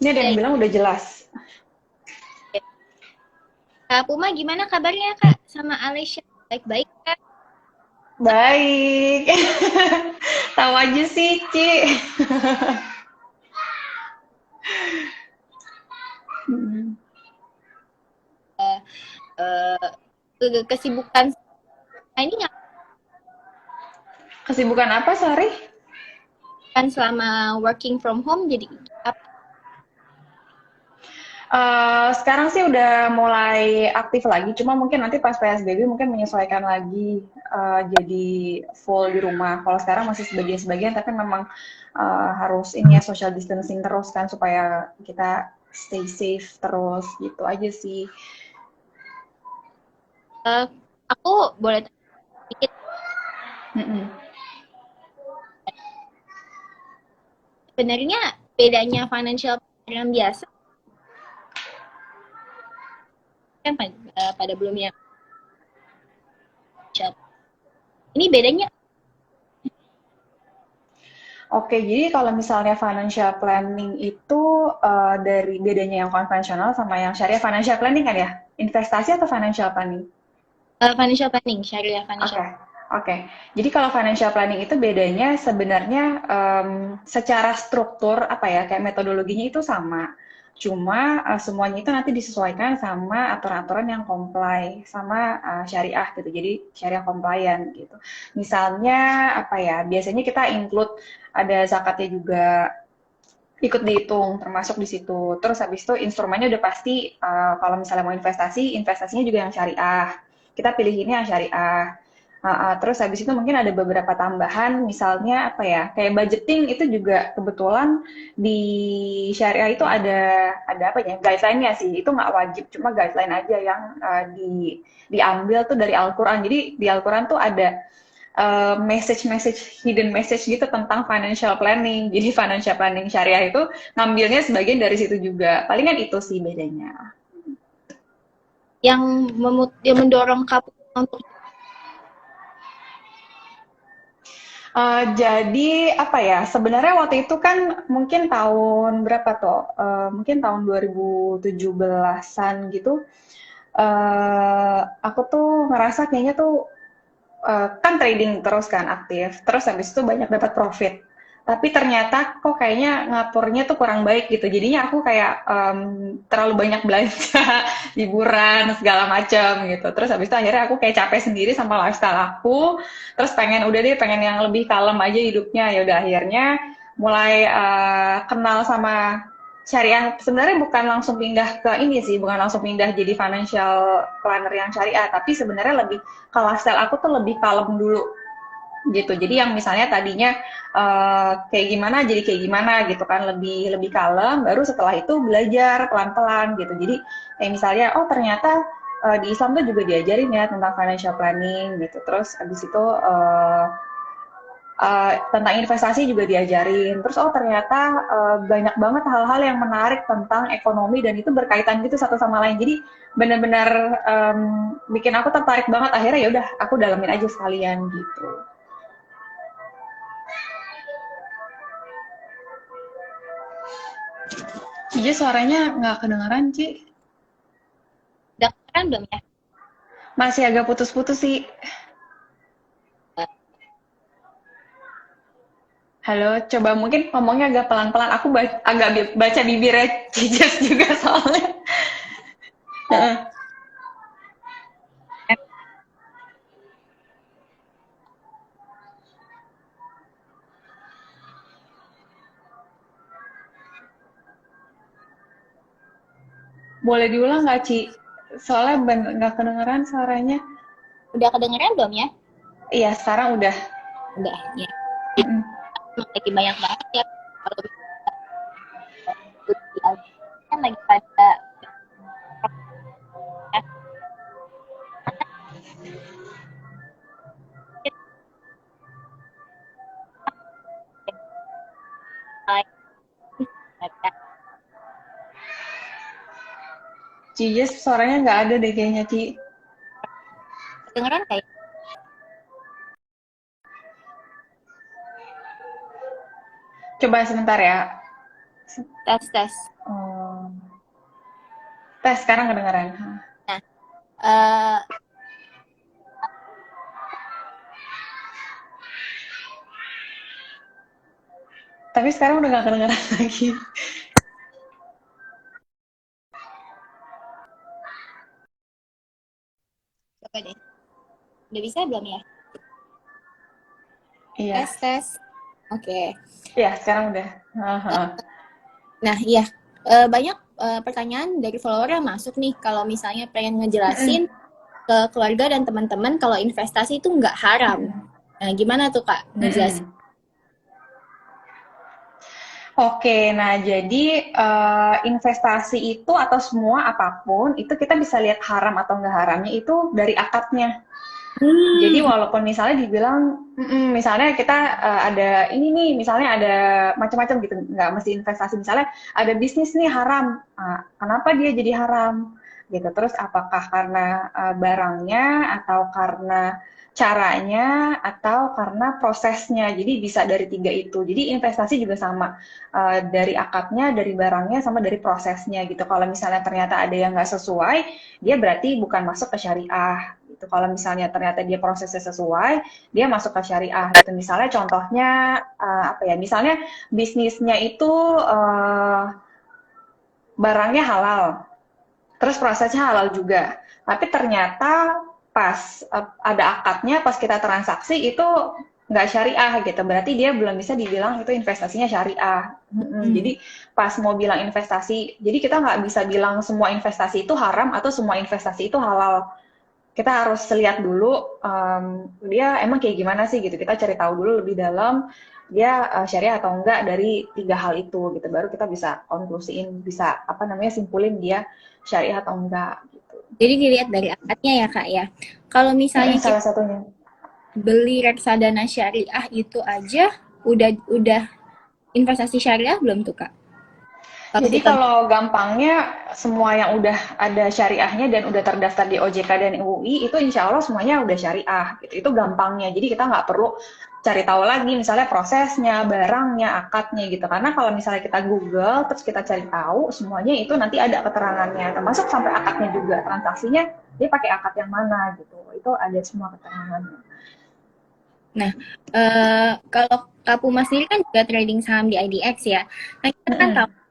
Ini ada Ya, yang bilang udah jelas. ya. Kak Puma gimana kabarnya Kak sama Alessia? Baik-baik Kak? Baik. Tahu aja sih, Ci. Mm. Eh, Kesibukan ini Kesibukan apa, sorry? kan selama working from home jadi apa? Sekarang sih udah mulai aktif lagi, cuma mungkin nanti pas PSBB mungkin menyesuaikan lagi jadi full di rumah. Kalau sekarang masih sebagian-sebagian, tapi memang harus ini ya social distancing terus kan supaya kita stay safe terus gitu aja sih. Eh, aku boleh tanya sedikit, Mm-mm. sebenarnya bedanya financial planner yang biasa kan pada belumnya financial. Ini bedanya Oke, jadi kalau misalnya financial planning itu dari bedanya yang konvensional sama yang syariah financial planning kan ya? Investasi atau financial planning? financial planning, syariah financial. Oke, oke. Jadi kalau financial planning itu bedanya sebenarnya secara struktur apa ya, kayak metodologinya itu sama. Cuma semuanya itu nanti disesuaikan sama aturan-aturan yang comply sama syariah gitu. Jadi syariah compliant gitu. Misalnya apa ya? Biasanya kita include ada zakatnya juga ikut dihitung termasuk di situ. Terus habis itu instrumennya udah pasti kalau misalnya mau investasi, investasinya juga yang syariah. Kita pilih ini yang syariah. Terus habis itu mungkin ada beberapa tambahan, misalnya apa ya, kayak budgeting itu juga kebetulan di syariah itu ada apa ya, guideline-nya sih. Itu nggak wajib, cuma guideline aja yang diambil tuh dari Al-Quran. Jadi di Al-Quran tuh ada message-message hidden message gitu tentang financial planning. Jadi financial planning syariah itu ngambilnya sebagian dari situ juga. Palingan itu sih bedanya. Yang yang mendorong kamu untuk Jadi apa ya? Sebenarnya waktu itu kan mungkin tahun berapa tuh? Mungkin tahun 2017-an gitu. Aku tuh ngerasa kayaknya tuh kan trading terus kan aktif, terus habis itu banyak dapat profit. Tapi ternyata kok kayaknya ngaturnya tuh kurang baik gitu. Jadinya aku kayak terlalu banyak belanja, liburan segala macam gitu. Terus habis itu akhirnya aku kayak capek sendiri sama lifestyle aku. Terus pengen udah deh pengen yang lebih kalem aja hidupnya. Ya udah akhirnya mulai kenal sama syariah. Sebenarnya bukan langsung pindah ke ini sih, bukan langsung pindah jadi financial planner yang syariah, tapi sebenarnya lebih kalau lifestyle aku tuh lebih kalem dulu gitu. Jadi yang misalnya tadinya kayak gimana jadi kayak gimana gitu kan, lebih lebih kalem. Baru setelah itu belajar pelan-pelan gitu. Jadi kayak misalnya oh ternyata di Islam tuh juga diajarin ya tentang financial planning gitu. Terus abis itu tentang investasi juga diajarin. Terus oh ternyata banyak banget hal-hal yang menarik tentang ekonomi dan itu berkaitan gitu satu sama lain. Jadi benar-benar bikin aku tertarik banget. Akhirnya ya udah aku dalamin aja sekalian gitu. Iya suaranya nggak kedengeran Ci. daftaran belum ya? Masih agak putus-putus sih. Halo, coba mungkin ngomongnya agak pelan-pelan. Aku agak baca bibirnya Cijes juga soalnya. Boleh diulang nggak Ci? Soalnya nggak kedengeran suaranya. Udah kedengeran belum ya? Iya, sekarang udah. Udah ya. Mm-mm. Emang lagi banyak banget ya kalau misalnya kan lagi pada ya, Cijes suaranya nggak ada deh kayaknya Ci. kedengeran kayak Coba sebentar ya. Tes, tes. Oh. Tes sekarang kedengeran. Nah, eh Tapi sekarang udah nggak kedengeran lagi. coba deh. Udah bisa belum ya? Iya. Tes, tes. Oke. Iya, sekarang udah. Heeh. Nah, iya. Banyak pertanyaan dari follower yang masuk nih. Kalau misalnya pengen ngejelasin ke keluarga dan teman-teman kalau investasi itu nggak haram. Nah, gimana tuh Kak ngejelasin? Oke, nah jadi investasi itu atau semua apapun itu kita bisa lihat haram atau nggak haramnya itu dari akadnya. Jadi Hmm, walaupun misalnya dibilang, misalnya kita ada ini nih, misalnya ada macam-macam gitu, nggak mesti investasi. Misalnya ada bisnis nih haram, kenapa dia jadi haram? Gitu. Terus apakah karena barangnya atau karena caranya atau karena prosesnya? Jadi bisa dari tiga itu. Jadi investasi juga sama, dari akadnya, dari barangnya, sama dari prosesnya gitu. Kalau misalnya ternyata ada yang nggak sesuai, dia berarti bukan masuk ke syariah gitu. Kalau misalnya ternyata dia prosesnya sesuai, dia masuk ke syariah gitu. Misalnya contohnya apa ya? Misalnya bisnisnya itu barangnya halal, terus prosesnya halal juga. Tapi ternyata pas ada akadnya, pas kita transaksi itu nggak syariah gitu. Berarti dia belum bisa dibilang itu investasinya syariah. hmm. Jadi pas mau bilang investasi, jadi kita nggak bisa bilang semua investasi itu haram atau semua investasi itu halal. Kita harus lihat dulu dia emang kayak gimana sih gitu. Kita cari tahu dulu lebih dalam dia syariah atau enggak dari tiga hal itu gitu. Baru kita bisa konklusiin, bisa apa namanya simpulin dia syariah atau enggak gitu. Jadi dilihat dari akadnya ya Kak ya. Kalau misalnya kita Salah satunya. beli reksadana syariah itu aja udah investasi syariah belum tuh Kak? Kalau Jadi kita kalau gampangnya semua yang udah ada syariahnya dan udah terdaftar di OJK dan UI itu insya Allah semuanya udah syariah gitu. Itu gampangnya. Jadi kita nggak perlu cari tahu lagi misalnya prosesnya, barangnya, akadnya gitu. Karena kalau misalnya kita Google terus kita cari tahu semuanya itu nanti ada keterangannya. Termasuk sampai akadnya juga transaksinya dia pakai akad yang mana gitu. Itu ada semua keterangannya. Nah, kalau Kak Puma sendiri kan juga trading saham di IDX ya. Nah, kita kan tahu Mm-mm.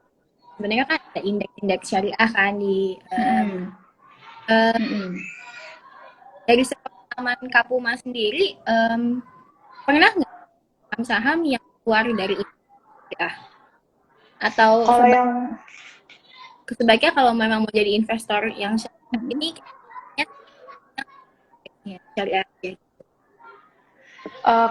sebenarnya kan ada indeks-indeks syariah kan di Mm-mm. eh, Mm-mm. dari pengalaman Kak Puma sendiri pernah nggak saham-saham yang keluar dari indeks syariah? Atau Kalau yang sebaiknya kalau memang mau jadi investor yang syariah ini kayaknya syariah aja.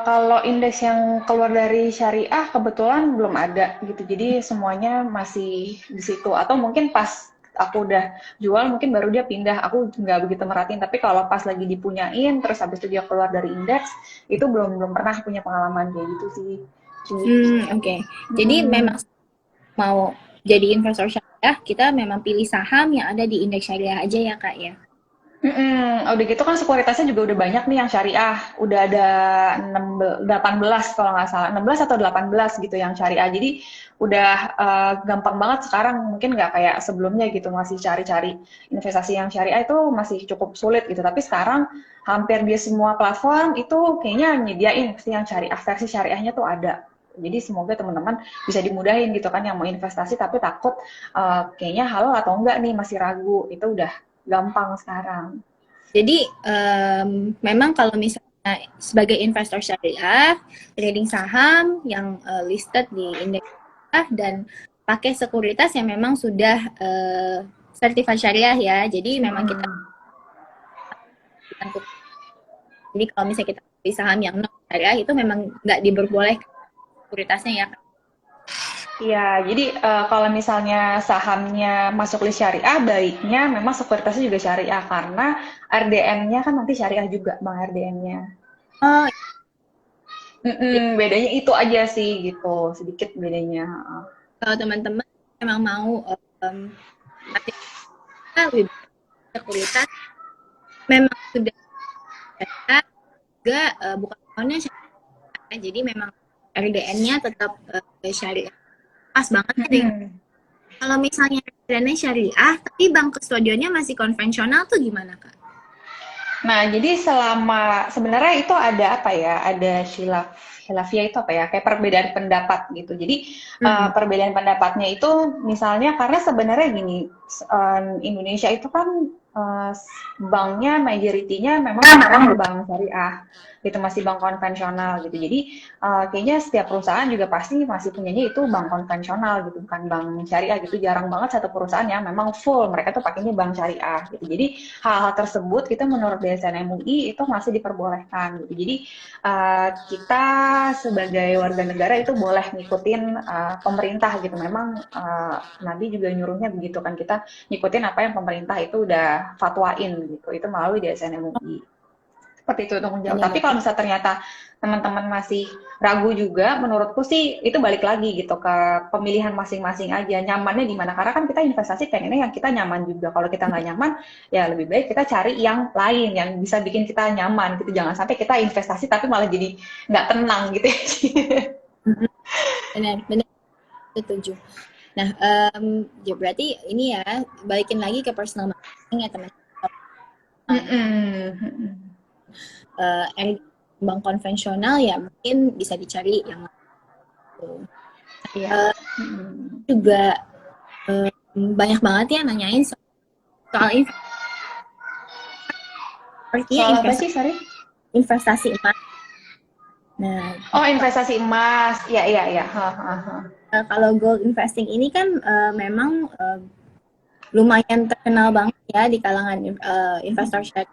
Kalau indeks yang keluar dari syariah kebetulan belum ada gitu, jadi semuanya masih di situ. Atau mungkin pas aku udah jual, mungkin baru dia pindah. Aku nggak begitu merhatiin. Tapi kalau pas lagi dipunyain, terus habis itu dia keluar dari indeks, itu belum belum pernah punya pengalaman kayak gitu sih. Oke. Jadi memang mau jadi investor syariah, kita memang pilih saham yang ada di indeks syariah aja ya Kak ya. Udah gitu kan sekuritasnya juga udah banyak nih yang syariah. Udah ada 18 kalau nggak salah, 16 atau 18 gitu yang syariah. Jadi udah gampang banget sekarang, mungkin nggak kayak sebelumnya gitu, masih cari-cari investasi yang syariah itu masih cukup sulit gitu. Tapi sekarang hampir di semua platform itu kayaknya nyediain yang syariah, versi syariahnya tuh ada. Jadi semoga teman-teman bisa dimudahin gitu kan yang mau investasi tapi takut kayaknya halal atau enggak nih, masih ragu. Itu udah gampang sekarang. Jadi memang kalau misalnya sebagai investor syariah, trading saham yang listed di indeks syariah dan pakai sekuritas yang memang sudah sertifikat syariah ya. Jadi memang kita Mhm. tentukan. Jadi kalau misalnya kita beli saham yang non syariah itu memang nggak diperbolehkan sekuritasnya ya. Iya, jadi kalau misalnya sahamnya masuk list syariah, baiknya memang sekuritasnya juga syariah karena RDN-nya kan nanti syariah juga, Bang, RDN-nya. Oh, Bedanya itu aja sih gitu, sedikit bedanya. kalau teman-teman memang mau pakai lebih banyak sekuritas, memang sudah ada juga bukan akunnya syariah, jadi memang RDN-nya tetap syariah. pas banget ya dengan Mm-mm. kalau misalnya reksadana syariah, tapi bank kustodionya masih konvensional tuh gimana, Kak? Nah, jadi selama sebenarnya itu ada apa ya? Ada khilafiyah itu apa ya? Kayak perbedaan pendapat gitu. Jadi Hmm. perbedaan pendapatnya itu misalnya karena sebenarnya gini, Indonesia itu kan banknya majoritinya memang bank syariah. Itu masih bank konvensional gitu. Jadi kayaknya setiap perusahaan juga pasti masih punyanya itu bank konvensional gitu, bukan bank syariah gitu. Jarang banget satu perusahaan yang memang full mereka tuh pakainya bank syariah gitu. Jadi hal-hal tersebut kita menurut DSN MUI itu masih diperbolehkan gitu. Jadi kita sebagai warga negara itu boleh ngikutin pemerintah gitu. Memang Nabi juga nyuruhnya begitu kan, kita ngikutin apa yang pemerintah itu udah fatwain gitu. Itu melalui DSN MUI. Seperti itu tanggung jawab. Tapi Benar. kalau misalnya ternyata teman-teman masih ragu juga, menurutku sih itu balik lagi gitu ke pemilihan masing-masing aja. Nyamannya di mana? Karena kan kita investasi pengennya yang kita nyaman juga. Kalau kita nggak nyaman, ya lebih baik kita cari yang lain yang bisa bikin kita nyaman gitu. Jangan sampai kita investasi tapi malah jadi nggak tenang gitu ya. Mhm. Benar, benar, setuju. Nah, ya berarti ini ya, balikin lagi ke personal masing-masing ya teman-teman. Bank konvensional ya mungkin bisa dicari yang lain. Iya. Eh, juga banyak banget ya nanyain soal Soal apa investasi sih, sorry? investasi emas. Nah, Oh, investasi emas. Iya, iya, iya. Ha, ha, ha. kalau gold investing ini kan memang lumayan terkenal banget ya di kalangan investor syariah.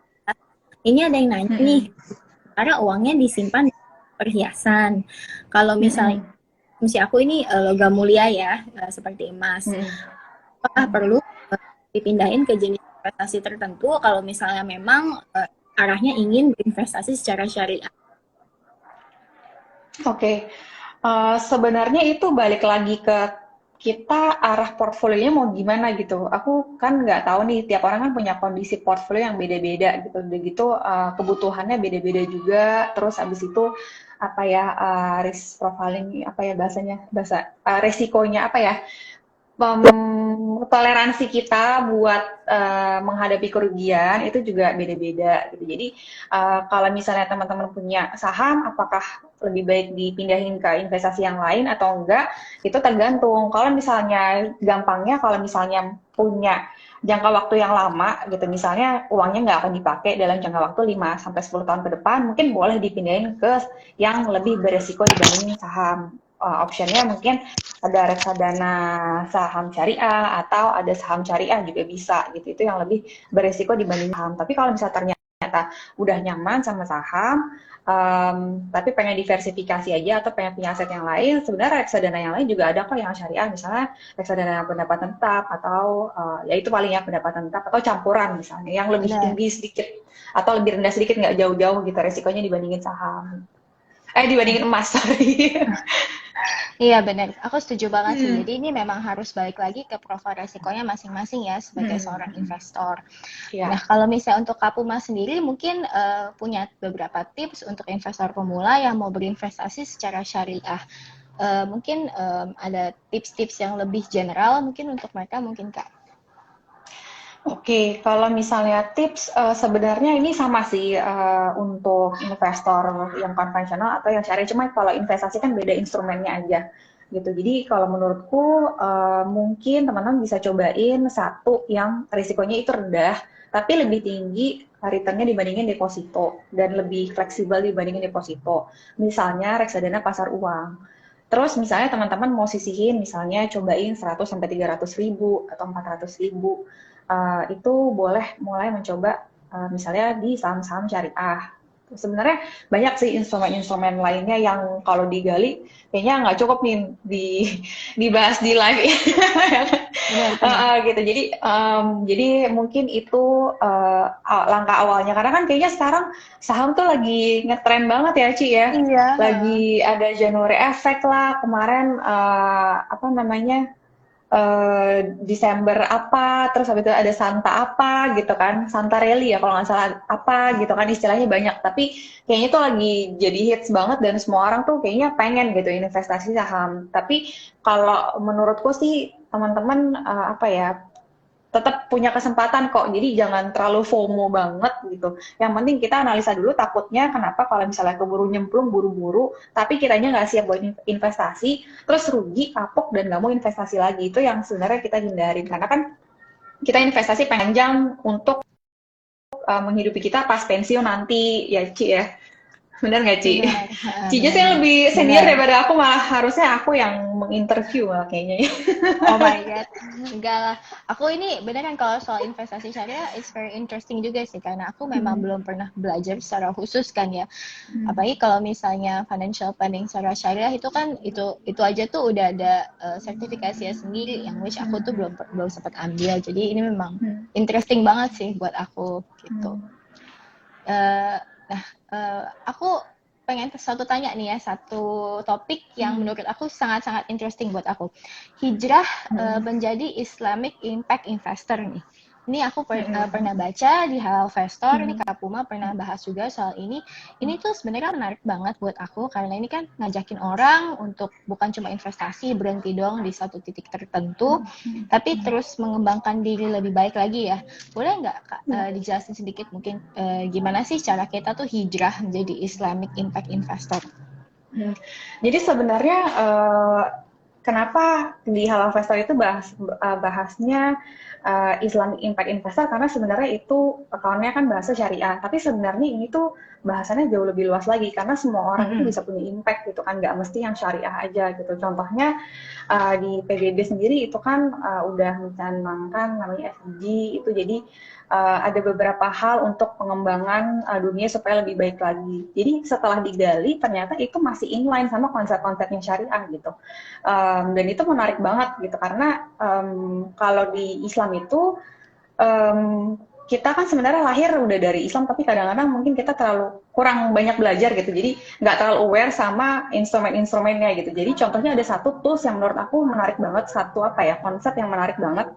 Ini ada yang nanya nih, Mm-mm. karena uangnya disimpan di perhiasan. Kalau misalnya Mm-mm. fungsi aku ini logam mulia ya, seperti emas. Mm-mm. Apakah perlu dipindahin ke jenis investasi tertentu kalau misalnya memang arahnya ingin berinvestasi secara syariah? Oke, sebenarnya itu balik lagi ke kita arah portfolionya mau gimana gitu. Aku kan nggak tahu nih, tiap orang kan punya kondisi portfolio yang beda-beda gitu. Udah gitu kebutuhannya beda-beda juga. Terus abis itu apa ya risk profiling apa ya bahasanya bahasa resikonya apa ya toleransi kita buat menghadapi kerugian itu juga beda-beda gitu. Jadi kalau misalnya teman-teman punya saham, apakah lebih baik dipindahin ke investasi yang lain atau enggak? Itu tergantung. Kalau misalnya gampangnya, kalau misalnya punya jangka waktu yang lama gitu, misalnya uangnya nggak akan dipakai dalam jangka waktu 5 sampai 10 tahun ke depan, mungkin boleh dipindahin ke yang lebih beresiko dibandingin saham. Optionnya mungkin ada reksadana saham syariah atau ada saham syariah juga bisa gitu. Itu yang lebih beresiko dibanding saham. Tapi kalau misalnya ternyata udah nyaman sama saham, tapi pengen diversifikasi aja atau pengen punya aset yang lain, sebenarnya reksadana yang lain juga ada kok yang syariah, misalnya reksadana yang pendapatan tetap atau ya itu paling ya pendapatan tetap atau campuran misalnya yang lebih Benar. tinggi sedikit atau lebih rendah sedikit nggak jauh-jauh gitu resikonya dibandingin saham. Dibandingin emas, sorry. Iya benar, aku setuju banget sih. Hmm. Jadi ini memang harus balik lagi ke profil resikonya masing-masing ya sebagai seorang Hmm. investor. Nah Ya. kalau misalnya untuk Kak Puma sendiri mungkin punya beberapa tips untuk investor pemula yang mau berinvestasi secara syariah. Mungkin ada tips-tips yang lebih general mungkin untuk mereka mungkin Kak. Oke, kalau misalnya tips sebenarnya ini sama sih untuk investor yang konvensional atau yang syariah. Cuma kalau investasi kan beda instrumennya aja gitu. Jadi kalau menurutku mungkin teman-teman bisa cobain satu yang risikonya itu rendah, tapi lebih tinggi returnnya dibandingin deposito dan lebih fleksibel dibandingin deposito. Misalnya reksadana pasar uang. Terus misalnya teman-teman mau sisihin, misalnya cobain 100 sampai 300 ribu atau 400 ribu itu boleh mulai mencoba misalnya di saham-saham syariah. Sebenarnya banyak sih instrumen-instrumen lainnya yang kalau digali kayaknya nggak cukup nih dibahas di live Benar-benar. gitu. Jadi mungkin itu langkah awalnya karena kan kayaknya sekarang saham tuh lagi ngetren banget ya Ci ya. Iya. Lagi ada January Effect lah kemarin apa namanya Desember apa, terus habis itu ada Santa apa gitu kan, Santa Rally ya kalau nggak salah apa gitu kan, istilahnya banyak. Tapi kayaknya tuh lagi jadi hits banget dan semua orang tuh kayaknya pengen gitu investasi saham. Tapi kalau menurutku sih teman-teman apa ya, tetap punya kesempatan kok. Jadi jangan terlalu FOMO banget gitu. Yang penting kita analisa dulu takutnya kenapa kalau misalnya keburu nyemplung buru-buru, tapi kitanya nggak siap buat investasi, terus rugi, kapok, dan nggak mau investasi lagi. Itu yang sebenarnya kita hindarin. Karena kan kita investasi panjang untuk menghidupi kita pas pensiun nanti, ya Ci ya. Bener nggak Ci? Benar, Ci Jess yang benar-benar. lebih senior Benar. daripada aku, malah harusnya aku yang menginterview malah kayaknya. Oh my God, enggak lah. Aku ini beneran kalau soal investasi syariah, it's very interesting juga sih, karena aku memang belum pernah belajar secara khusus kan ya. Apalagi kalau misalnya financial planning secara syariah itu kan itu aja tuh udah ada sertifikasinya sendiri, yang which aku tuh belum belum sempat ambil. Jadi ini memang interesting banget sih buat aku gitu. Nah, aku pengen satu tanya nih ya, satu topik yang menurut aku sangat-sangat interesting buat aku. Hijrah menjadi Islamic Impact Investor nih. Ini aku pernah baca di Halal Investor, ini Kak Puma pernah bahas juga soal ini. Ini tuh sebenarnya menarik banget buat aku, karena ini kan ngajakin orang untuk bukan cuma investasi, berhenti doang di satu titik tertentu, tapi terus mengembangkan diri lebih baik lagi ya. Boleh nggak Kak dijelasin sedikit mungkin gimana sih cara kita tuh hijrah menjadi Islamic Impact Investor? Jadi sebenarnya kenapa di Halal Investor itu bahasnya Islamic Impact Investor, karena sebenarnya itu account-nya kan bahasa syariah, tapi sebenarnya ini tuh bahasannya jauh lebih luas lagi, karena semua orang itu bisa punya impact gitu kan, nggak mesti yang syariah aja gitu. Contohnya di PBB sendiri itu kan udah mencanangkan namanya SDG itu, jadi ada beberapa hal untuk pengembangan dunia supaya lebih baik lagi. Jadi setelah digali ternyata itu masih inline sama konsep-konsepnya syariah gitu. Dan itu menarik banget gitu, karena kalau di Islam itu kita kan sebenarnya lahir udah dari Islam, tapi kadang-kadang mungkin kita terlalu kurang banyak belajar gitu, jadi nggak terlalu aware sama instrumen-instrumennya gitu. Jadi contohnya ada satu tools yang menurut aku menarik banget, satu apa ya, konsep yang menarik banget,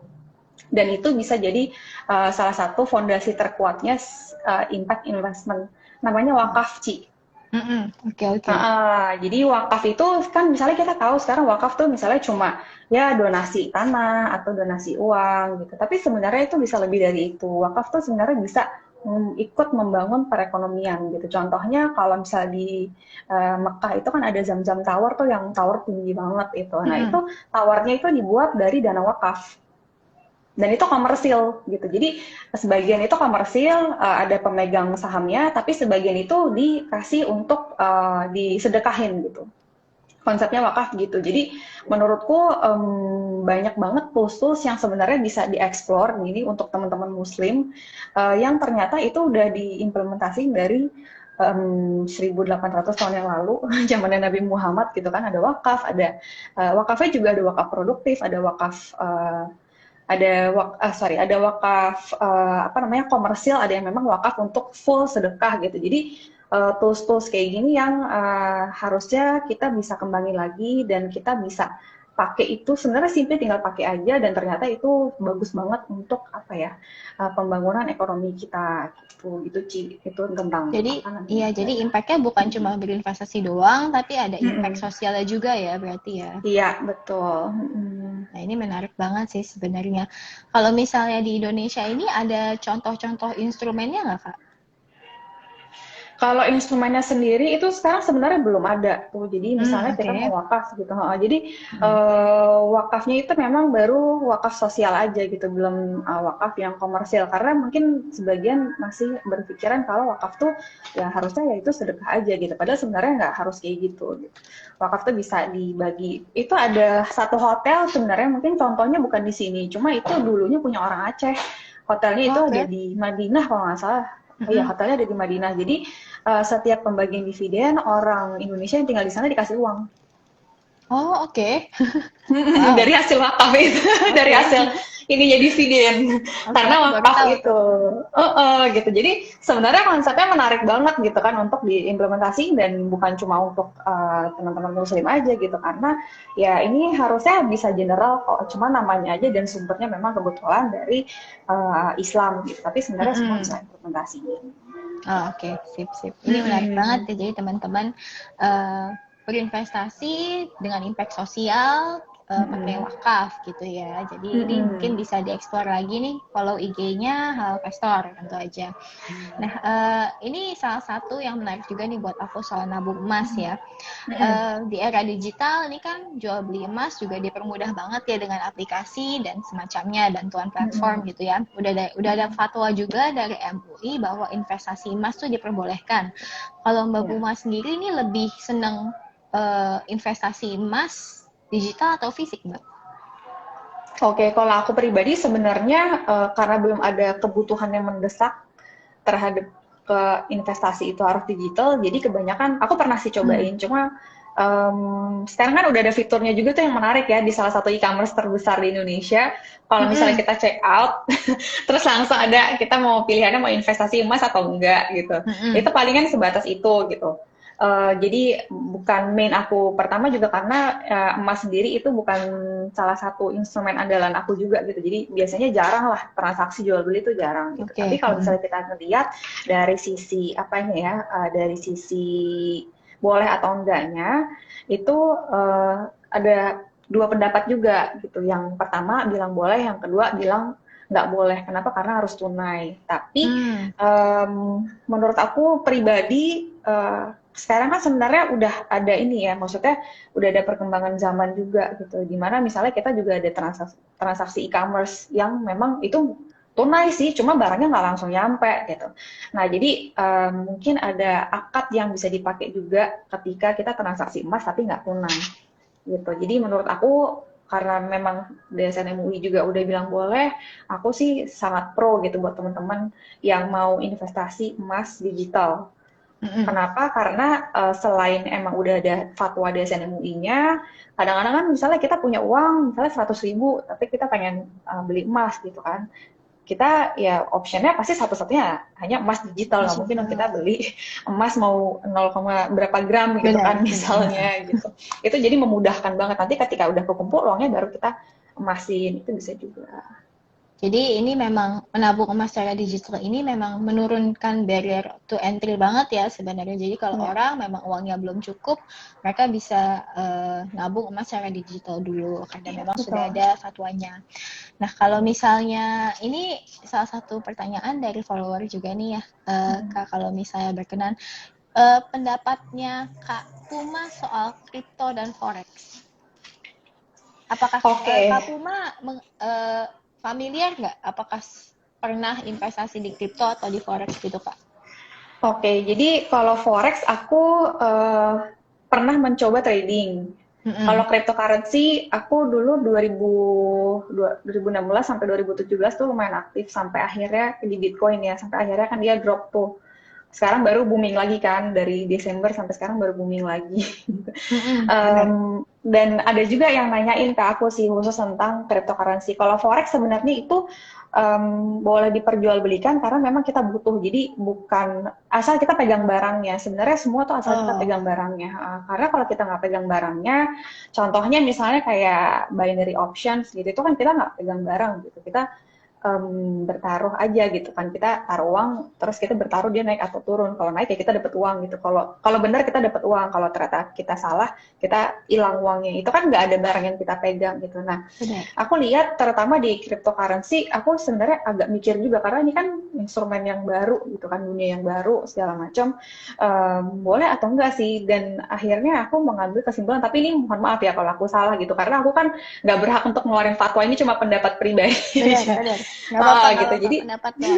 dan itu bisa jadi salah satu fondasi terkuatnya impact investment, namanya wakaf, Ci. Oke. Jadi wakaf itu kan misalnya kita tahu sekarang wakaf tuh misalnya cuma ya donasi tanah atau donasi uang gitu. Tapi sebenarnya itu bisa lebih dari itu. Wakaf tuh sebenarnya bisa ikut membangun perekonomian gitu. Contohnya kalau misalnya di Mekah itu kan ada Zam-Zam Tower tuh, yang tower tinggi banget itu. Nah itu towernya itu dibuat dari dana wakaf. Dan itu komersil gitu. Jadi sebagian itu komersil, ada pemegang sahamnya, tapi sebagian itu dikasih untuk disedekahin gitu. Konsepnya wakaf gitu. Jadi menurutku banyak banget tools-tools yang sebenarnya bisa dieksplor ini untuk teman-teman muslim yang ternyata itu udah diimplementasi dari 1800 tahun yang lalu, zamannya Nabi Muhammad gitu kan. Ada wakaf, ada wakafnya juga ada wakaf produktif, ada wakaf ada wakaf apa namanya, komersil, ada yang memang wakaf untuk full sedekah gitu. Jadi tools-tools kayak gini yang harusnya kita bisa kembangin lagi, dan kita bisa pakai itu. Sebenarnya simpel, tinggal pakai aja, dan ternyata itu bagus banget untuk apa ya, pembangunan ekonomi kita gitu Ci. Itu tentang Jadi apa namanya, iya, jadi impact-nya bukan cuma berinvestasi doang, tapi ada impact sosialnya juga ya berarti ya. Iya betul. Nah ini menarik banget sih sebenarnya. Kalau misalnya di Indonesia ini ada contoh-contoh instrumennya nggak Kak? Kalau instrumennya sendiri itu sekarang sebenarnya belum ada tuh. Jadi misalnya kita mau wakaf gitu. Jadi wakafnya itu memang baru wakaf sosial aja gitu, belum wakaf yang komersil. Karena mungkin sebagian masih berpikiran kalau wakaf tuh ya harusnya ya itu sedekah aja gitu. Padahal sebenarnya nggak harus kayak gitu. Wakaf tuh bisa dibagi. Itu ada satu hotel sebenarnya, mungkin contohnya bukan di sini, cuma itu dulunya punya orang Aceh. Hotelnya itu ada di Madinah kalau nggak salah. Iya, hotelnya ada di Madinah. Jadi setiap pembagian dividen orang Indonesia yang tinggal di sana dikasih uang. Oh, oke. Wow. Dari hasil wakaf itu, dari Oke. hasil ininya dividen. Oke, Karena aku baru wakaf tahu tuh. itu. Gitu. Jadi sebenarnya konsepnya menarik banget gitu kan untuk diimplementasi dan bukan cuma untuk teman-teman muslim aja gitu. Karena ya ini harusnya bisa general kok, cuma namanya aja dan sumbernya memang kebetulan dari Islam gitu. Tapi sebenarnya semua Mm-mm. bisa implementasi. Oh, oke, sip, sip. Ini menarik banget ya. Jadi teman-teman eh, berinvestasi dengan impact sosial pakai wakaf gitu ya. Jadi ini mungkin bisa dieksplor lagi nih. Follow IG-nya Halal Investor tentu aja. Nah, ini salah satu yang menarik juga nih buat aku soal nabung emas ya. Di era digital ini kan jual beli emas juga dipermudah banget ya dengan aplikasi dan semacamnya, bantuan platform gitu ya. Udah ada fatwa juga dari MUI bahwa investasi emas tuh diperbolehkan. Kalau Mbak Ya. Puma sendiri ini lebih seneng investasi emas digital atau fisik, Mbak? Oke, kalau aku pribadi sebenarnya karena belum ada kebutuhan yang mendesak terhadap ke investasi itu harus digital, jadi kebanyakan aku pernah sih cobain, cuma sekarang kan udah ada fiturnya juga tuh yang menarik ya di salah satu e-commerce terbesar di Indonesia. Kalau misalnya kita check out, terus langsung ada kita mau pilihannya mau investasi emas atau enggak gitu. Itu palingan sebatas itu gitu. Jadi bukan main aku pertama juga karena emas sendiri itu bukan salah satu instrumen andalan aku juga gitu. Jadi biasanya jarang lah transaksi jual beli itu jarang gitu. Oke. Tapi kalau misalnya kita lihat dari sisi apanya ya, dari sisi boleh atau enggaknya itu ada dua pendapat juga gitu. Yang pertama bilang boleh, yang kedua bilang nggak boleh. Kenapa? Karena harus tunai. Tapi menurut aku pribadi sekarang kan sebenarnya udah ada ini ya, maksudnya udah ada perkembangan zaman juga gitu. Dimana misalnya kita juga ada transaksi e-commerce yang memang itu tunai sih, cuma barangnya nggak langsung nyampe gitu. Nah jadi mungkin ada akad yang bisa dipakai juga ketika kita transaksi emas tapi nggak tunai gitu. Jadi menurut aku karena memang DSN MUI juga udah bilang boleh, aku sih sangat pro gitu buat teman-teman yang mau investasi emas digital. Kenapa? Karena selain emang udah ada fatwa DSN MUI-nya, kadang-kadang kan misalnya kita punya uang misalnya 100.000, tapi kita pengen beli emas gitu kan. Kita ya optionnya pasti satu-satunya hanya emas digital, nggak mungkin kita beli emas mau 0, berapa gram gitu Benar, kan misalnya gitu. Itu jadi memudahkan banget, nanti ketika udah kekumpul uangnya baru kita emasin, itu bisa juga. Jadi ini memang menabung emas secara digital ini memang menurunkan barrier to entry banget ya sebenarnya. Jadi kalau Ya, orang memang uangnya belum cukup, mereka bisa nabung emas secara digital dulu karena iya, memang sudah betul. ada fatwanya. Nah kalau misalnya ini salah satu pertanyaan dari follower juga nih ya, Kak, kalau misalnya berkenan, pendapatnya Kak Puma soal kripto dan forex. Apakah Oke. Kak Puma familiar nggak? Apakah pernah investasi di kripto atau di forex gitu, Kak? Oke, jadi kalau forex aku pernah mencoba trading. Kalau cryptocurrency aku dulu 2016 sampai 2017 tuh lumayan aktif sampai akhirnya di Bitcoin ya, sampai akhirnya kan dia drop tuh. Sekarang baru booming lagi kan, dari Desember sampai sekarang baru booming lagi. Benar. Dan ada juga yang nanyain ke aku sih khusus tentang cryptocurrency. Kalau forex sebenarnya itu boleh diperjualbelikan karena memang kita butuh. Jadi bukan asal kita pegang barangnya. Sebenarnya semua tuh asal kita Oh, pegang barangnya. Karena kalau kita nggak pegang barangnya, contohnya misalnya kayak binary options gitu, itu kan kita nggak pegang barang gitu. Kita bertaruh aja gitu kan, kita taruh uang terus kita bertaruh dia naik atau turun, kalau naik ya kita dapat uang gitu, kalau benar kita dapat uang, kalau ternyata kita salah kita hilang uangnya, itu kan nggak ada barang yang kita pegang gitu. Nah benar. aku lihat terutama di cryptocurrency aku sebenarnya agak mikir juga karena ini kan instrumen yang baru gitu kan, dunia yang baru segala macam, boleh atau enggak sih, dan akhirnya aku mengambil kesimpulan, tapi ini mohon maaf ya kalau aku salah gitu karena aku kan nggak berhak untuk ngeluarin fatwa, ini cuma pendapat pribadi Benar, aja. benar. Nggak apa-apa, nggak Gitu. apa-apa pendapatnya.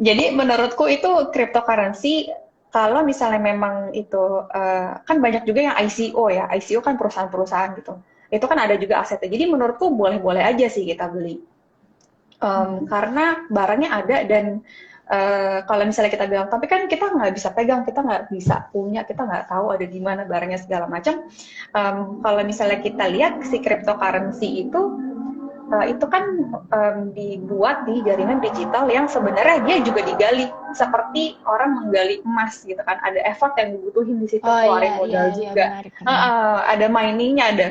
Jadi menurutku itu cryptocurrency kalau misalnya memang itu kan banyak juga yang ICO ya. ICO kan perusahaan-perusahaan gitu. Itu kan ada juga asetnya. Jadi menurutku boleh-boleh aja sih kita beli. Karena barangnya ada dan kalau misalnya kita bilang, tapi kan kita nggak bisa pegang, kita nggak bisa punya, kita nggak tahu ada di mana barangnya segala macam. Kalau misalnya kita lihat si cryptocurrency itu kan dibuat di jaringan digital yang sebenarnya dia juga digali seperti orang menggali emas gitu kan, ada effort yang dibutuhin di situ, keluarin modal juga. Menarik. Ada miningnya, ada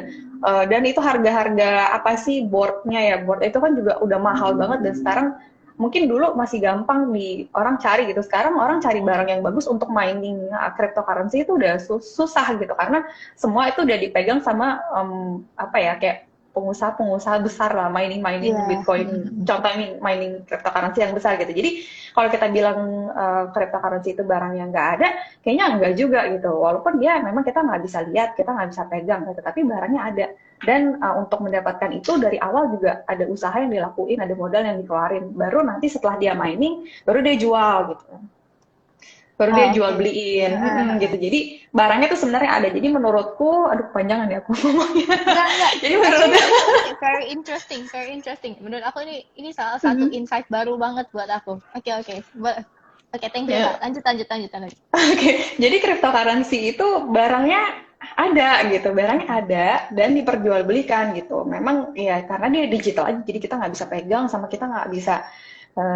dan itu harga-harga apa sih boardnya ya, board itu kan juga udah mahal banget, dan sekarang mungkin dulu masih gampang di orang cari gitu, sekarang orang cari barang yang bagus untuk mining cryptocurrency itu udah susah gitu, karena semua itu udah dipegang sama apa ya, kayak pengusaha-pengusaha besar lah, mining Bitcoin, contohnya mining cryptocurrency yang besar gitu. Jadi kalau kita bilang cryptocurrency itu barang yang nggak ada, kayaknya enggak juga gitu. Walaupun dia memang kita nggak bisa lihat, kita nggak bisa pegang gitu, tapi barangnya ada. Dan untuk mendapatkan itu dari awal juga ada usaha yang dilakuin, ada modal yang dikeluarin. Baru nanti setelah dia mining, baru dia jual gitu. Baru dia jual beliin gitu. Jadi barangnya tuh sebenarnya ada. Jadi menurutku, aduh kepanjangan ya aku ngomongnya. Enggak. Jadi menurut very interesting. Menurut aku ini salah satu insight baru banget buat aku. Oke, thank you. Yeah. Lanjut. Oke, jadi cryptocurrency itu barangnya ada gitu, barangnya ada dan diperjualbelikan gitu. Memang ya karena dia digital aja, jadi kita nggak bisa pegang, sama kita nggak bisa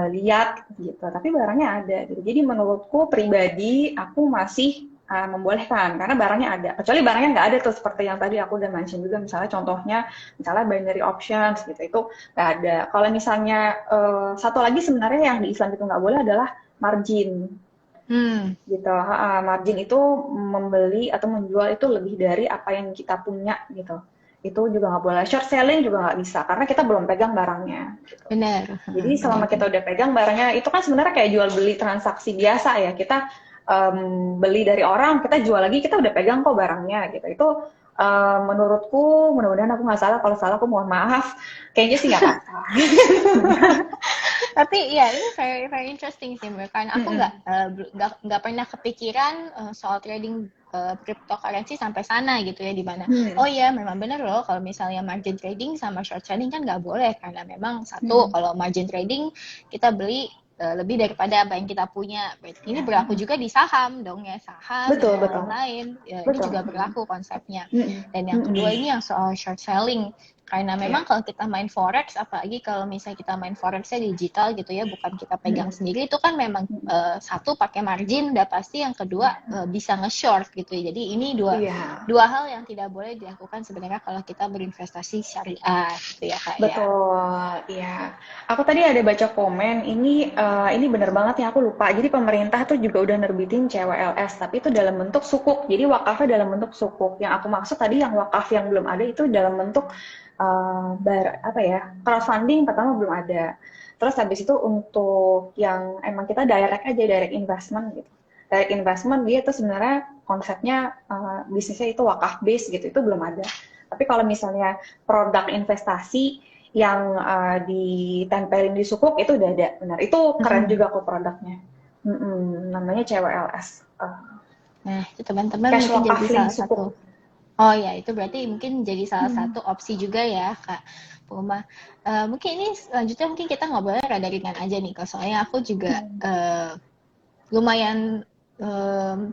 lihat gitu, tapi barangnya ada gitu. Jadi menurutku pribadi aku masih membolehkan karena barangnya ada, kecuali barangnya nggak ada tuh, seperti yang tadi aku udah mention juga, misalnya contohnya misalnya binary options gitu, itu nggak ada. Kalau misalnya satu lagi sebenarnya yang di Islam itu nggak boleh adalah margin gitu. Margin itu membeli atau menjual itu lebih dari apa yang kita punya gitu, itu juga nggak boleh. Short selling juga nggak bisa karena kita belum pegang barangnya gitu. Benar. Jadi selama kita udah pegang barangnya, itu kan sebenarnya kayak jual beli transaksi biasa ya, kita beli dari orang, kita jual lagi, kita udah pegang kok barangnya gitu. Itu menurutku, mudah-mudahan aku nggak salah, kalau salah aku mohon maaf, kayaknya sih nggak apa-apa. Tapi ya ini very interesting sih, karena aku nggak pernah kepikiran soal trading cryptocurrency sampai sana gitu ya, di mana oh ya memang benar loh kalau misalnya margin trading sama short selling kan nggak boleh, karena memang satu kalau margin trading kita beli lebih daripada apa yang kita punya. Ini berlaku juga di saham dong ya, saham Betul. lain ya, ini juga berlaku konsepnya. Dan yang kedua ini yang soal short selling, karena memang kalau kita main forex, apalagi kalau misalnya kita main forexnya digital gitu ya, bukan kita pegang sendiri, itu kan memang satu pakai margin udah pasti, yang kedua bisa nge-short gitu ya. Jadi ini dua hal yang tidak boleh dilakukan sebenarnya kalau kita berinvestasi syariah gitu ya Kak. Betul, iya. Aku tadi ada baca komen, ini benar banget ya, aku lupa. Jadi pemerintah tuh juga udah nerbitin CWLS, tapi itu dalam bentuk sukuk. Jadi wakafnya dalam bentuk sukuk. Yang aku maksud tadi yang wakaf yang belum ada itu dalam bentuk crowdfunding pertama belum ada. Terus habis itu untuk yang emang kita direct investment gitu. Direct investment dia tuh sebenarnya konsepnya bisnisnya itu wakaf base gitu, itu belum ada. Tapi kalau misalnya produk investasi yang ditempelin di sukuk itu udah ada, benar. Itu keren juga kok produknya. Namanya CWLS. Nah, itu teman-teman mungkin jadi salah satu. Oh ya, itu berarti mungkin jadi salah satu opsi juga ya Kak Puma. Mungkin ini selanjutnya mungkin kita ngobrolnya rada ringan aja nih, soalnya aku juga lumayan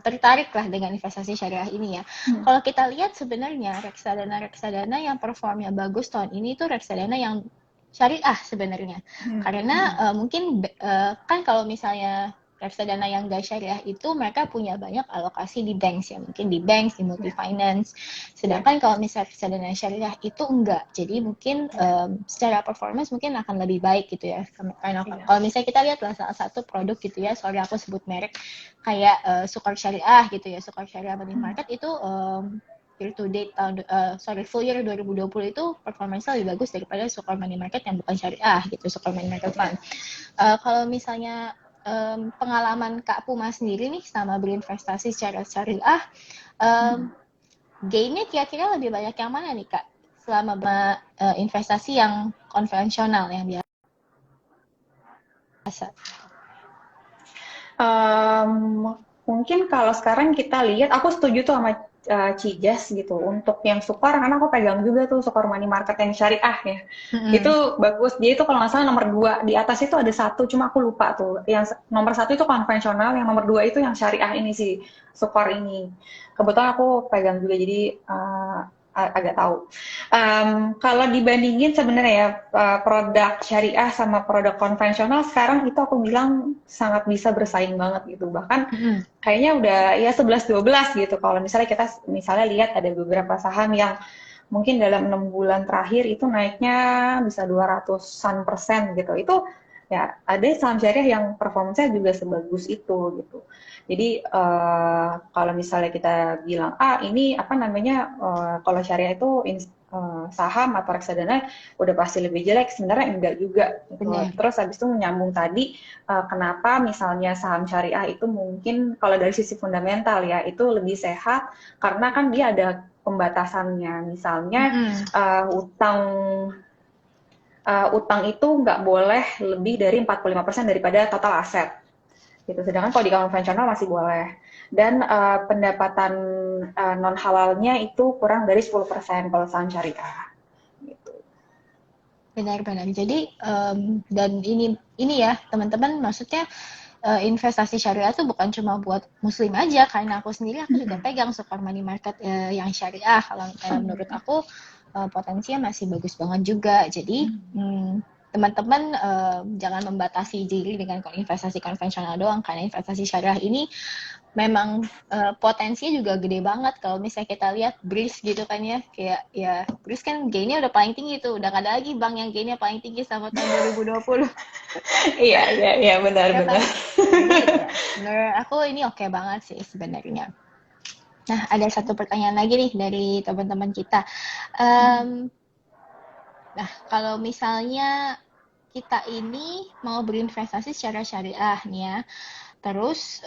tertarik lah dengan investasi syariah ini ya. Kalau kita lihat sebenarnya reksadana yang performnya bagus tahun ini tuh reksadana yang syariah sebenarnya. Karena mungkin kan kalau misalnya reksadana yang gak syariah itu mereka punya banyak alokasi di banks ya, mungkin di banks, di multi finance. Sedangkan kalau misalnya reksadana syariah itu enggak. Jadi mungkin secara performance mungkin akan lebih baik gitu ya. Karena kalau misalnya kita lihat lah salah satu produk gitu ya, sorry aku sebut merek, kayak Sukor Syariah gitu ya, Sukor Syariah Money Market itu year to date full year 2020 itu performanya lebih bagus daripada Sukor Money Market yang bukan syariah gitu, Sukor Money Market Fund. Kalau misalnya pengalaman Kak Puma sendiri nih sama berinvestasi secara syariah, gainnya kira-kira lebih banyak yang mana nih Kak selama investasi yang konvensional yang biasa? Mungkin kalau sekarang kita lihat, aku setuju tuh sama Cijas gitu. Untuk yang Sukor, karena aku pegang juga tuh Sukor Money Market yang syariah ya. Mm-mm. Itu bagus. Dia itu kalau nggak salah nomor 2. Di atas itu ada satu, cuma aku lupa tuh. Yang nomor 1 itu konvensional, yang nomor 2 itu yang syariah ini sih, Sukor ini. Kebetulan aku pegang juga, jadi agak tahu. Kalau dibandingin sebenarnya ya, produk syariah sama produk konvensional sekarang itu aku bilang sangat bisa bersaing banget gitu. Bahkan Mm-mm. kayaknya udah ya 11-12 gitu. Kalau misalnya kita misalnya lihat ada beberapa saham yang mungkin dalam 6 bulan terakhir itu naiknya bisa 200-an% gitu. Itu ya ada saham syariah yang performanya juga sebagus itu gitu. Jadi kalau misalnya kita bilang ini apa namanya kalau syariah itu saham atau reksadana udah pasti lebih jelek, sebenarnya enggak juga gitu. Benar. Terus habis itu menyambung tadi kenapa misalnya saham syariah itu mungkin kalau dari sisi fundamental ya itu lebih sehat karena kan dia ada pembatasannya. Misalnya Mm-mm. utang utang itu nggak boleh lebih dari 45% daripada total aset. Gitu. Sedangkan kalau di konvensional masih boleh. Dan pendapatan non halalnya itu kurang dari 10% kalau saham syariah. Gitu. Benar-benar. Jadi dan ini ya teman-teman, maksudnya investasi syariah itu bukan cuma buat muslim aja, karena aku juga pegang Super Money Market yang syariah. Kalau menurut aku potensinya masih bagus banget juga. Jadi teman-teman jangan membatasi diri dengan investasi konvensional doang, karena investasi syariah ini memang potensinya juga gede banget. Kalau misalnya kita lihat BRIS gitu kan ya, kayak ya BRIS kan gainnya udah paling tinggi tuh, udah gak ada lagi bank yang gainnya paling tinggi sama tahun 2020. Iya, iya, iya, Ya benar-benar. kan? Jadi ya, menurut aku ini oke banget sih sebenarnya. Nah, ada satu pertanyaan lagi nih dari teman-teman kita. Em, nah, kalau misalnya kita ini mau berinvestasi secara syariah nih ya, terus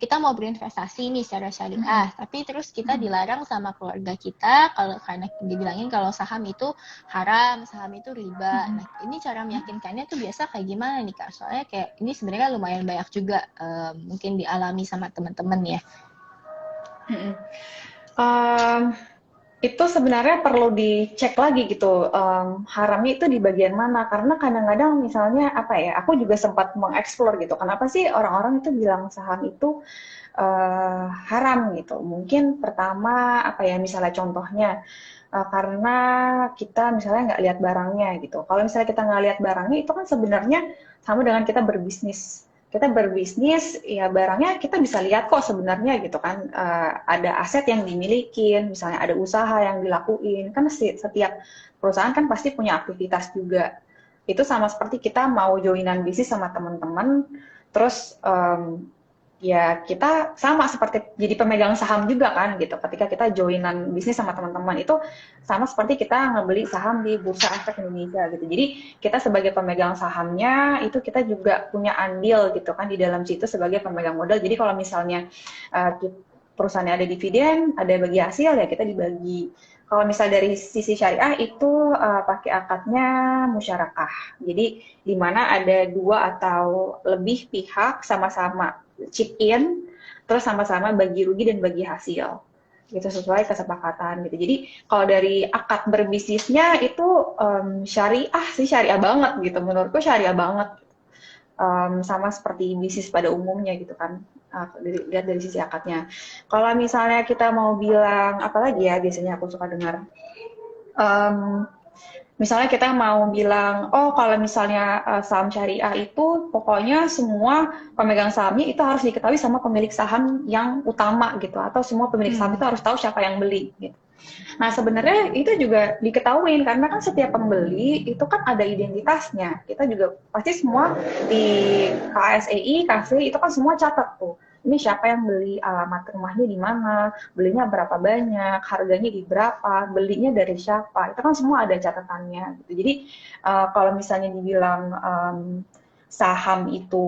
kita mau berinvestasi nih secara syariah, tapi terus kita dilarang sama keluarga kita kalau karena dibilangin kalau saham itu haram, saham itu riba. Nah, ini cara meyakinkannya tuh biasa kayak gimana nih Kak? Soalnya kayak ini sebenarnya lumayan banyak juga mungkin dialami sama teman-teman ya. Um, itu sebenarnya perlu dicek lagi gitu, haramnya itu di bagian mana, karena kadang-kadang misalnya apa ya, aku juga sempat mengeksplor gitu, kenapa sih orang-orang itu bilang saham itu haram gitu. Mungkin pertama apa ya, misalnya contohnya karena kita misalnya nggak lihat barangnya gitu. Kalau misalnya kita nggak lihat barangnya itu kan sebenarnya sama dengan kita berbisnis. Kita berbisnis ya barangnya kita bisa lihat kok sebenarnya gitu kan. Ada aset yang dimiliki, misalnya ada usaha yang dilakuin. Kan setiap perusahaan kan pasti punya aktivitas juga. Itu sama seperti kita mau joinan bisnis sama teman-teman, terus ya kita sama seperti jadi pemegang saham juga kan gitu. Ketika kita joinan bisnis sama teman-teman itu sama seperti kita ngebeli saham di Bursa Efek Indonesia gitu. Jadi kita sebagai pemegang sahamnya itu kita juga punya andil gitu kan di dalam situ sebagai pemegang modal. Jadi kalau misalnya perusahaannya ada dividen, ada bagi hasil ya kita dibagi. Kalau misal dari sisi syariah itu pakai akadnya musyarakah. Jadi di mana ada 2 atau lebih pihak sama-sama chip in, terus sama-sama bagi rugi dan bagi hasil. Gitu sesuai kesepakatan gitu. Jadi kalau dari akad berbisnisnya itu syariah sih, syariah banget gitu. Menurutku syariah banget. Sama seperti bisnis pada umumnya gitu kan. Lihat dari sisi akadnya. Kalau misalnya kita mau bilang apa lagi ya, biasanya aku suka dengar. Misalnya kita mau bilang, oh kalau misalnya saham syariah itu pokoknya semua pemegang sahamnya itu harus diketahui sama pemilik saham yang utama gitu, atau semua pemilik saham itu harus tahu siapa yang beli gitu. Nah sebenarnya itu juga diketahuin karena kan setiap pembeli itu kan ada identitasnya. Kita juga pasti semua di KSEI, KSEI itu kan semua catat tuh. Ini siapa yang beli, alamat rumahnya di mana, belinya berapa banyak, harganya di berapa, belinya dari siapa. Itu kan semua ada catatannya gitu. Jadi kalau misalnya dibilang saham itu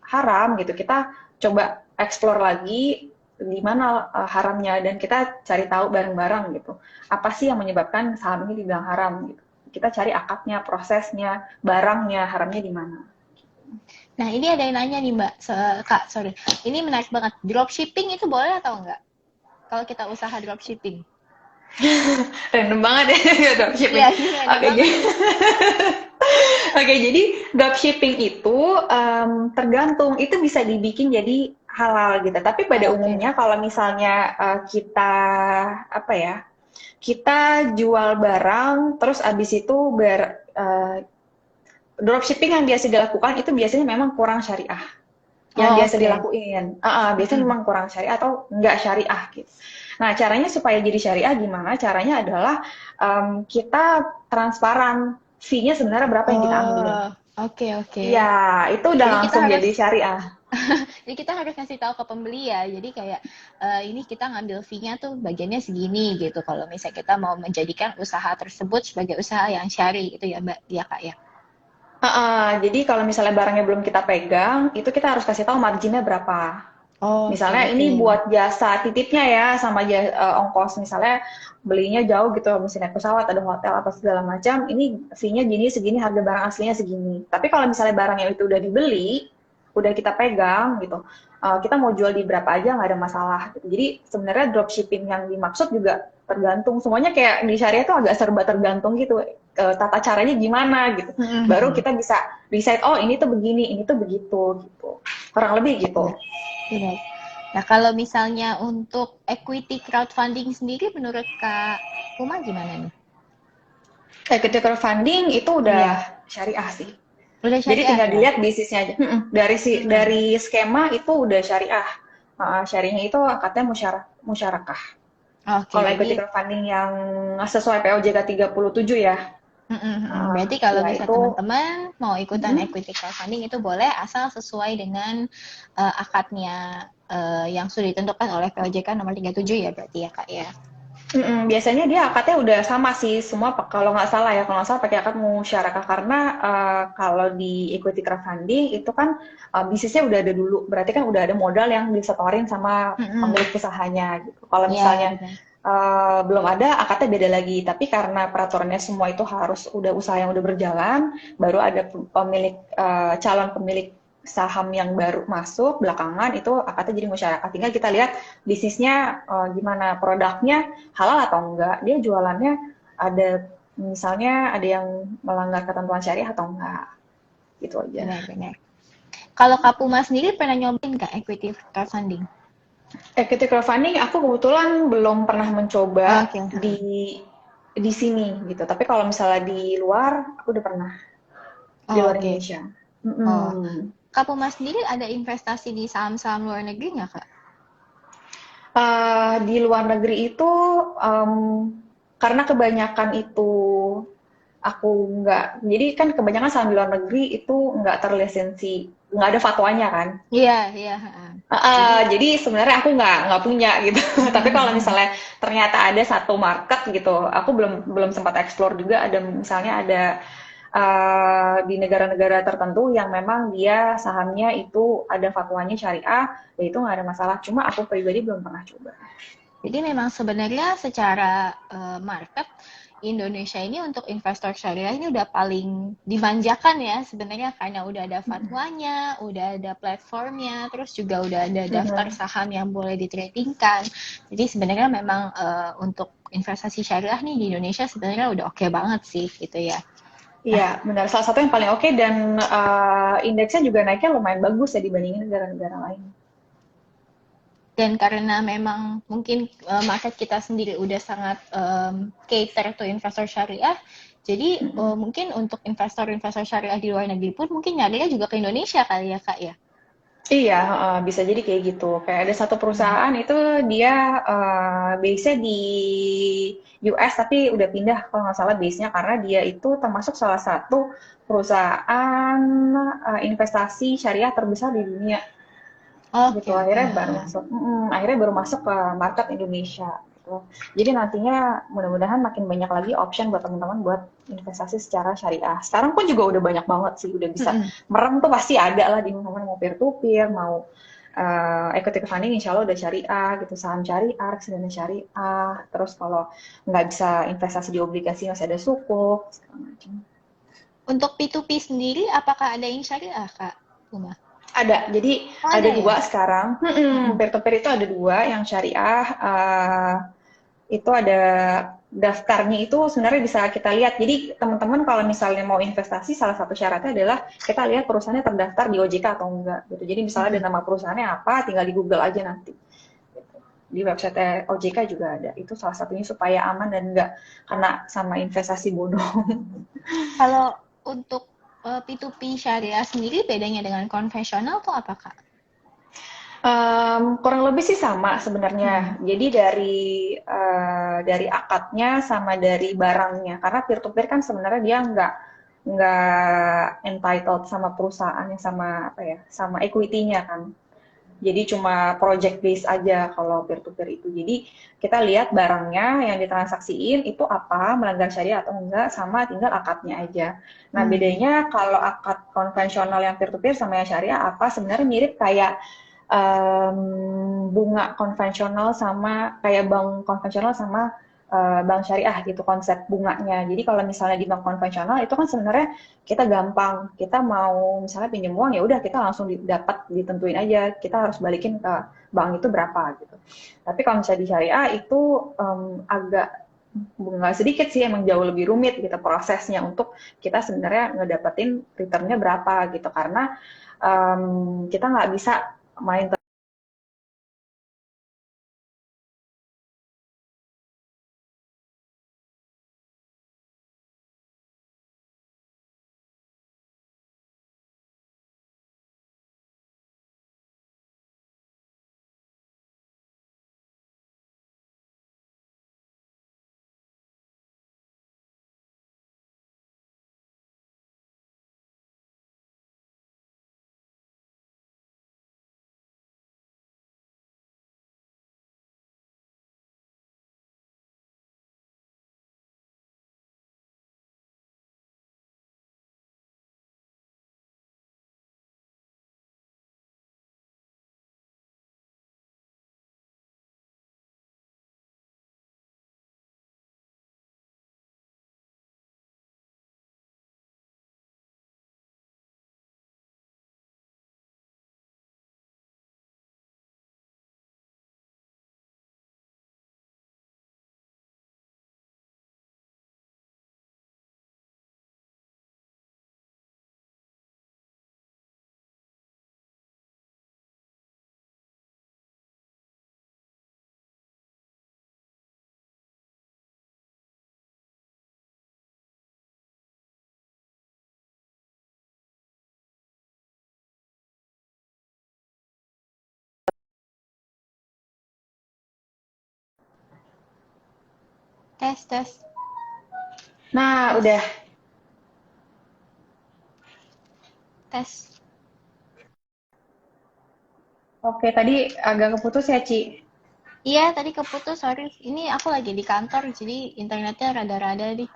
haram gitu, kita coba explore lagi di mana haramnya dan kita cari tahu bareng-bareng gitu. Apa sih yang menyebabkan saham ini dibilang haram gitu. Kita cari akadnya, prosesnya, barangnya, haramnya di mana. Nah, ini ada yang nanya nih Mbak, Kak, sorry. Ini menarik banget. Dropshipping itu boleh atau enggak? kalau kita usaha dropshipping? Random banget ya dropshipping. Iya, ini random Oke, banget. oke, jadi dropshipping itu tergantung, itu bisa dibikin jadi halal gitu. Tapi pada Oh, oke. umumnya kalau misalnya kita apa ya, kita jual barang, terus abis itu dropshipping yang biasa dilakukan itu biasanya memang kurang syariah. Yang Oh, biasa oke. dilakuin, biasanya Mm-mm. memang kurang syariah atau nggak syariah gitu. Nah, caranya supaya jadi syariah gimana? Caranya adalah kita transparan fee-nya sebenarnya berapa yang kita ambil. Oh, oke oke. Iya, itu udah Jadi kita langsung harus jadi syariah. jadi kita harus kasih tahu ke pembeli ya. Jadi kayak ini kita ngambil fee-nya tuh bagiannya segini gitu. Kalau misalnya kita mau menjadikan usaha tersebut sebagai usaha yang syari gitu ya, Mbak. Ya, Kak ya. Jadi kalau misalnya barangnya belum kita pegang, itu kita harus kasih tahu marginnya berapa. Oke Misalnya oke. ini buat jasa titipnya ya, sama ongkos misalnya belinya jauh gitu, misalnya naik pesawat, ada hotel apa segala macam, ini fee-nya gini segini, harga barang aslinya segini. Tapi kalau misalnya barang yang itu udah dibeli, udah kita pegang gitu, kita mau jual di berapa aja nggak ada masalah gitu. Jadi sebenarnya dropshipping yang dimaksud juga tergantung, semuanya kayak di syariah itu agak serba tergantung gitu, tata caranya gimana gitu. Baru Mm-mm. kita bisa decide, oh ini tuh begini, ini tuh begitu gitu. Kurang lebih gitu. Benar, benar. Nah, kalau misalnya untuk equity crowdfunding sendiri menurut Kak Uma gimana nih? Equity crowdfunding itu udah Iya, syariah sih. udah Jadi syariah tinggal ya? dilihat bisnisnya aja. Hmm. Dari skema itu udah syariah. Syariahnya itu akadnya musyarakah. Oke, Kalau equity jadi crowdfunding yang sesuai POJK 37 ya. berarti kalau Ya misal itu. teman-teman mau ikutan mm, equity crowdfunding itu boleh asal sesuai dengan akadnya yang sudah ditentukan oleh POJK nomor 37 ya berarti ya Kak ya. Biasanya dia akadnya udah sama sih semua, kalau nggak salah ya, kalau nggak salah pakai akad musyarakah karena kalau di equity crowdfunding itu kan bisnisnya udah ada dulu, berarti kan udah ada modal yang disetorin sama Mm-mm. pemilik usahanya gitu. Kalau Ya misalnya benar. belum ada, akadnya beda lagi. Tapi karena peraturannya semua itu harus udah usaha yang udah berjalan, baru ada calon pemilik saham yang baru masuk belakangan itu akadnya jadi masyarakat. Tinggal kita lihat bisnisnya gimana, produknya halal atau enggak, dia jualannya ada misalnya ada yang melanggar ketentuan syariah atau enggak, gitu aja. Benar-benar. Kalau Kak Puma sendiri pernah nyobain Kak equity crowdfunding? Equity crowdfunding aku kebetulan belum pernah mencoba Oke. di sini gitu. Tapi kalau misalnya di luar, aku udah pernah di Oh, luar oke. Indonesia. Oh, Mm-mm. Kak Puma sendiri ada investasi di saham-saham luar negeri nggak Kak? Di luar negeri itu em, karena kebanyakan itu aku nggak, jadi kan kebanyakan saham di luar negeri itu nggak terlisensi, nggak ada fatwanya kan. Iya, iya. Jadi, Jadi sebenarnya aku nggak punya gitu. Tapi kalau misalnya ternyata ada satu market gitu, aku belum belum sempat explore juga. Ada misalnya ada di negara-negara tertentu yang memang dia sahamnya itu ada fatwanya syariah, ya itu nggak ada masalah. Cuma aku pribadi belum pernah coba. jadi memang sebenarnya secara market Indonesia ini untuk investor syariah ini udah paling dimanjakan ya sebenarnya karena udah ada fatwanya, udah ada platformnya, terus juga udah ada daftar Benar. saham yang boleh ditradingkan. Jadi sebenarnya memang untuk investasi syariah nih di Indonesia sebenarnya udah oke banget sih gitu ya. Nah, Iya, benar. Salah satu yang paling oke dan indeksnya juga naiknya lumayan bagus ya dibandingin negara-negara lain. dan karena memang mungkin market kita sendiri udah sangat cater to investor syariah, jadi mungkin untuk investor-investor syariah di luar negeri pun mungkin nyarinya juga ke Indonesia kali ya Kak ya. Iya, bisa jadi kayak gitu. Kayak ada satu Hmm. perusahaan itu dia base-nya di US tapi udah pindah kalau nggak salah base-nya karena dia itu termasuk salah satu perusahaan investasi syariah terbesar di dunia Oke gitu. oke. Akhirnya baru masuk ke market Indonesia gitu. Jadi nantinya mudah-mudahan makin banyak lagi option buat teman-teman buat investasi secara syariah. Sekarang pun juga udah banyak banget sih, udah bisa Mm-mm. merem tuh pasti ada lah di mana mau peer to peer, mau equity funding insya Allah udah syariah gitu, saham syariah, reksadana syariah, terus kalau nggak bisa investasi di obligasi masih ada sukuk, segala macam. Untuk P2P sendiri apakah ada yang syariah Kak Uma? Ada, jadi Oh, ada ada ya? dua sekarang. Mm-mm. Peer-to-peer itu ada dua, yang syariah itu ada daftarnya itu sebenarnya bisa kita lihat. Jadi teman-teman kalau misalnya mau investasi, salah satu syaratnya adalah kita lihat perusahaannya terdaftar di OJK atau enggak. Gitu. Jadi misalnya ada Mm-mm. nama perusahaannya apa, tinggal di Google aja nanti. Gitu. Di website OJK juga ada. Itu salah satunya supaya aman dan enggak kena sama investasi bodong. Kalau untuk P2P syariah sendiri bedanya dengan konvensional tuh apa, Kak? Kurang lebih sih sama sebenarnya. Mm-mm. Jadi dari akadnya sama dari barangnya. Karena peer to peer kan sebenarnya dia nggak entitled sama perusahaannya sama apa ya sama equity-nya kan. Jadi cuma project base aja kalau peer to peer itu. Jadi kita lihat barangnya yang ditransaksiin itu apa, melanggar syariah atau enggak, sama tinggal akadnya aja. Nah Hmm. bedanya kalau akad konvensional yang peer to peer sama yang syariah apa, sebenarnya mirip kayak bunga konvensional sama kayak bank konvensional sama bank syariah gitu konsep bunganya. Jadi kalau misalnya di bank konvensional itu kan sebenarnya kita gampang, kita mau misalnya pinjam uang ya udah kita langsung dapat ditentuin aja, kita harus balikin ke bank itu berapa gitu. Tapi kalau misalnya di syariah itu agak nggak sedikit sih emang jauh lebih rumit gitu prosesnya untuk kita sebenarnya ngedapetin returnnya berapa gitu karena kita nggak bisa main Tes, tes, Nah, tes, udah. tes. Oke, tadi agak keputus ya, Ci. Iya, tadi keputus, sorry. Ini aku lagi di kantor, jadi internetnya rada-rada nih.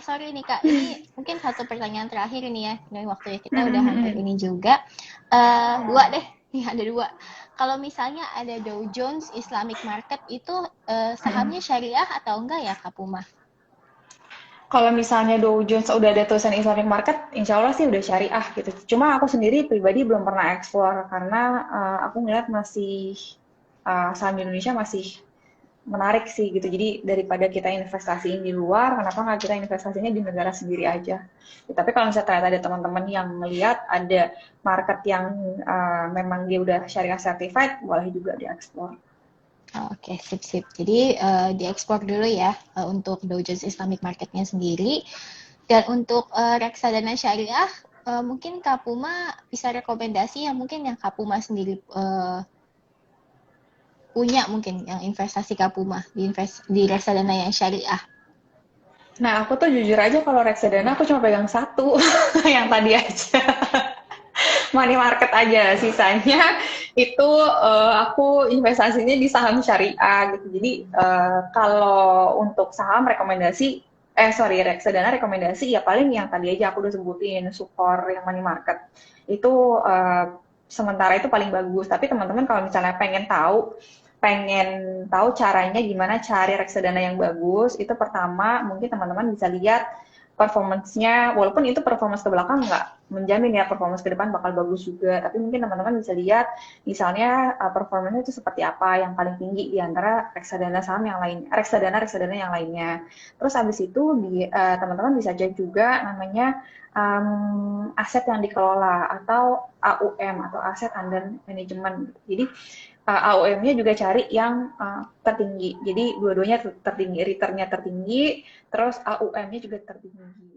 Sorry nih Kak, ini mungkin satu pertanyaan terakhir ini ya, dari waktu ya kita udah hampir ini juga. Dua deh, nih ada dua. Kalau misalnya ada Dow Jones Islamic Market itu sahamnya syariah atau enggak ya Kak Puma? Kalau misalnya Dow Jones udah ada tulisan Islamic Market, insya Allah sih udah syariah gitu. Cuma aku sendiri pribadi belum pernah explore karena aku ngeliat masih saham di Indonesia masih menarik sih gitu. Jadi daripada kita investasiin di luar, kenapa nggak kita investasinya di negara sendiri aja? Ya, tapi kalau misalnya ternyata ada teman-teman yang ngeliat ada market yang memang dia udah syariah certified, boleh juga diekspor. Oke, sip sip. Jadi diekspor dulu ya untuk Dow Jones Islamic Marketnya sendiri. Dan untuk reksadana syariah, mungkin Kak Puma bisa rekomendasi yang mungkin yang Kak Puma sendiri punya mungkin yang investasi Kak Puma di reksadana yang syariah. Nah, aku tuh jujur aja kalau reksadana aku cuma pegang satu, yang tadi aja. Money market aja, sisanya itu aku investasinya di saham syariah gitu. Jadi kalau untuk saham rekomendasi, sorry reksadana rekomendasi ya paling yang tadi aja aku udah sebutin Sukor yang money market itu sementara itu paling bagus. Tapi teman-teman kalau misalnya pengen tahu caranya gimana cari reksadana yang bagus, itu pertama mungkin teman-teman bisa lihat performance-nya, walaupun itu performance ke belakang nggak menjamin ya performance ke depan bakal bagus juga, tapi mungkin teman-teman bisa lihat misalnya performanya itu seperti apa yang paling tinggi di antara reksadana saham yang lain, reksadana yang lainnya. Terus habis itu teman-teman bisa cek juga namanya aset yang dikelola atau AUM atau aset under management. Jadi AUM-nya juga cari yang tertinggi. Jadi dua-duanya tertinggi, return-nya tertinggi, terus AUM-nya juga tertinggi.